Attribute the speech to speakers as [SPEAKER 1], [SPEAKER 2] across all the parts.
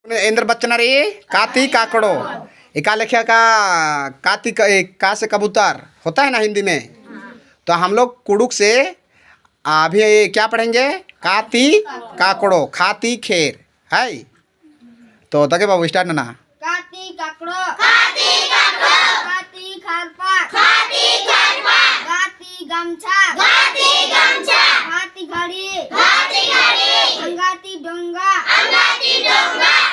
[SPEAKER 1] इंद्र बच्चन रे काती काकड़ो एका लेखा का काती का से कबूतर होता है ना हिंदी में। तो हम लोग कुड़ुक से अभी क्या पढ़ेंगे? काती काकड़ो खाती खेर है। तो तके बाबू स्टार्ट ना।
[SPEAKER 2] काती काकड़ो खाती खारपा गाती गमछा हाथी घड़ी अंगाती डोंगा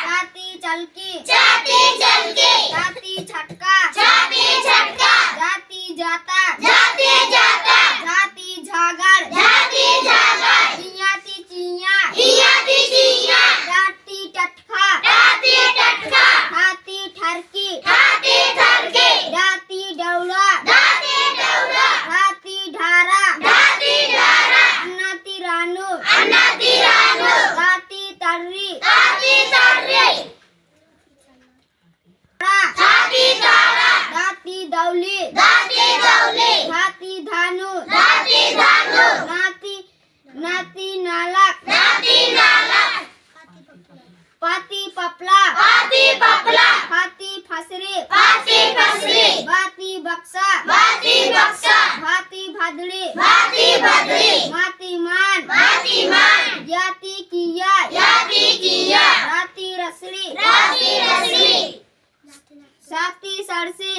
[SPEAKER 2] काती चलकी काती छटका जाती जाता जाती झागड़ हियाती चिया जाती टटखा हाथी ठरकी जाती डौला हाथी ढारा अन्नाती रानू गाती तर्री गाती दौली घाती धानु नाती नालक पाती पपला हाथी फसरी बाती बक्सा भाती भदड़ी माती मान जाती किया राती रसड़ी साती सरसी